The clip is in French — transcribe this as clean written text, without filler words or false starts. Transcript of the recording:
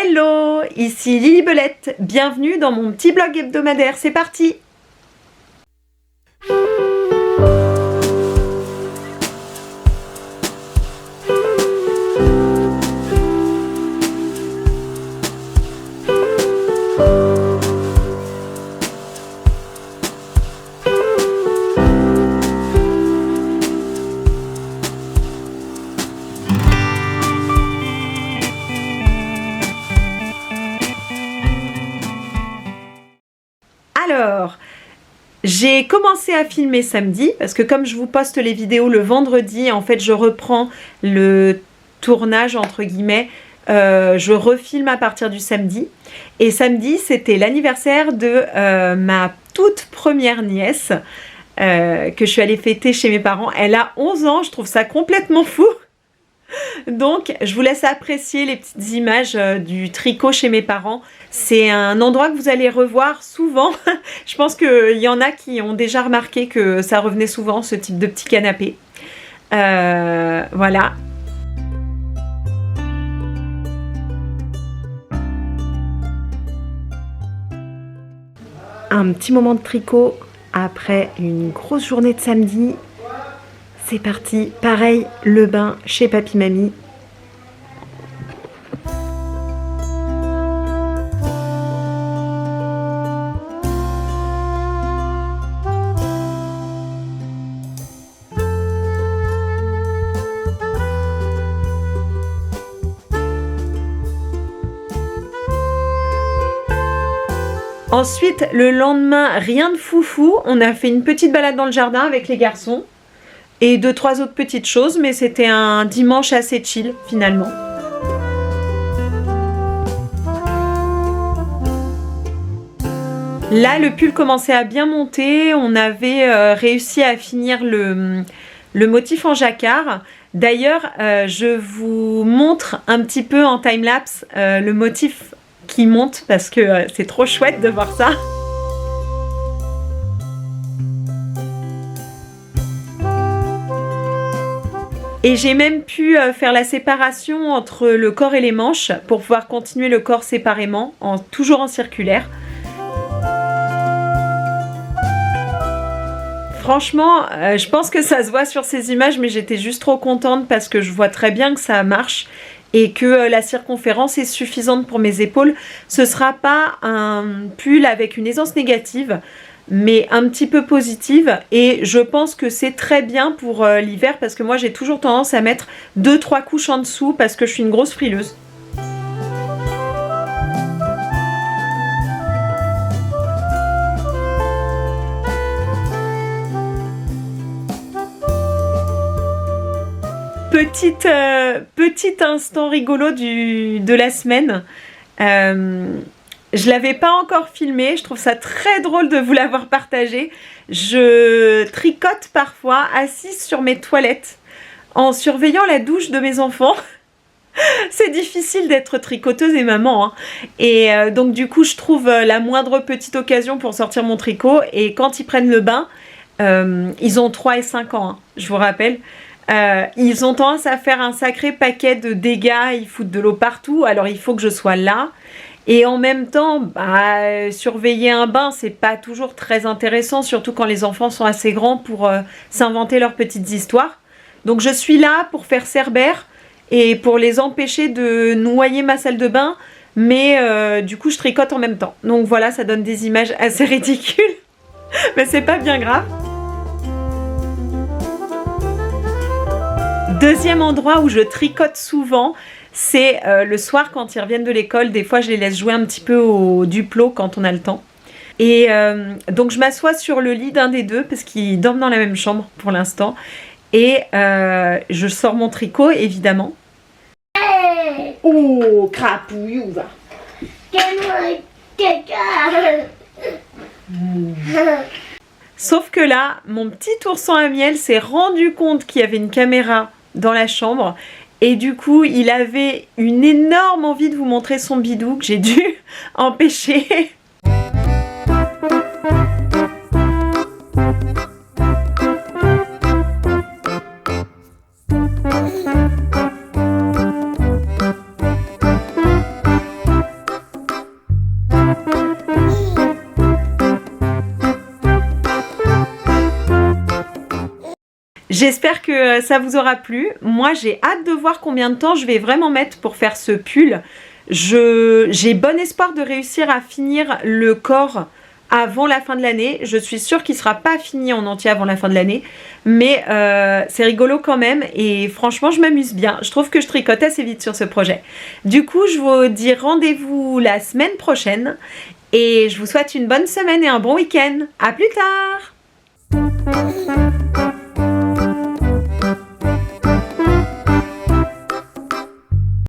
Hello, ici Lily Belette, bienvenue dans mon petit blog hebdomadaire, c'est parti! Alors, j'ai commencé à filmer samedi parce que comme je vous poste les vidéos le vendredi, en fait je reprends le tournage entre guillemets, je refilme à partir du samedi. Et samedi c'était l'anniversaire de ma toute première nièce que je suis allée fêter chez mes parents. Elle a 11 ans, je trouve ça complètement fou. Donc je vous laisse apprécier les petites images du tricot chez mes parents. C'est un endroit que vous allez revoir souvent. Je pense qu'il y en a qui ont déjà remarqué que ça revenait souvent, ce type de petit canapé. Voilà. Un petit moment de tricot après une grosse journée de samedi. C'est parti, pareil, le bain chez Papy Mamie. Ensuite, le lendemain, rien de foufou, on a fait une petite balade dans le jardin avec les garçons. Et 2-3 autres petites choses, mais c'était un dimanche assez chill finalement. Là, le pull commençait à bien monter, on avait réussi à finir le motif en jacquard. D'ailleurs, je vous montre un petit peu en timelapse le motif qui monte parce que c'est trop chouette de voir ça. Et j'ai même pu faire la séparation entre le corps et les manches pour pouvoir continuer le corps séparément, toujours en circulaire. Franchement, je pense que ça se voit sur ces images, mais j'étais juste trop contente parce que je vois très bien que ça marche et que la circonférence est suffisante pour mes épaules. Ce ne sera pas un pull avec une aisance négative, mais un petit peu positive, et je pense que c'est très bien pour l'hiver parce que moi j'ai toujours tendance à mettre 2-3 couches en dessous parce que je suis une grosse frileuse. Petit instant rigolo de la semaine. Je l'avais pas encore filmé, je trouve ça très drôle de vous l'avoir partagé. Je tricote parfois assise sur mes toilettes en surveillant la douche de mes enfants. C'est difficile d'être tricoteuse et maman, hein. Et donc du coup je trouve la moindre petite occasion pour sortir mon tricot, et quand ils prennent le bain, ils ont 3 et 5 ans, hein, je vous rappelle. Ils ont tendance à faire un sacré paquet de dégâts, ils foutent de l'eau partout, alors il faut que je sois là. Et en même temps, surveiller un bain, c'est pas toujours très intéressant, surtout quand les enfants sont assez grands pour s'inventer leurs petites histoires. Donc je suis là pour faire cerbère et pour les empêcher de noyer ma salle de bain, mais du coup je tricote en même temps. Donc voilà, ça donne des images assez ridicules, mais c'est pas bien grave. Deuxième endroit où je tricote souvent, c'est le soir quand ils reviennent de l'école. Des fois je les laisse jouer un petit peu au Duplo quand on a le temps. Et donc je m'assois sur le lit d'un des deux parce qu'ils dorment dans la même chambre pour l'instant. Et je sors mon tricot évidemment. Oh crapouillou va. Sauf que là, mon petit ourson à miel s'est rendu compte qu'il y avait une caméra dans la chambre. Et du coup, il avait une énorme envie de vous montrer son bidou que j'ai dû empêcher. J'espère que ça vous aura plu. Moi, j'ai hâte de voir combien de temps je vais vraiment mettre pour faire ce pull. J'ai bon espoir de réussir à finir le corps avant la fin de l'année. Je suis sûre qu'il ne sera pas fini en entier avant la fin de l'année. Mais c'est rigolo quand même. Et franchement, je m'amuse bien. Je trouve que je tricote assez vite sur ce projet. Du coup, je vous dis rendez-vous la semaine prochaine. Et je vous souhaite une bonne semaine et un bon week-end. À plus tard!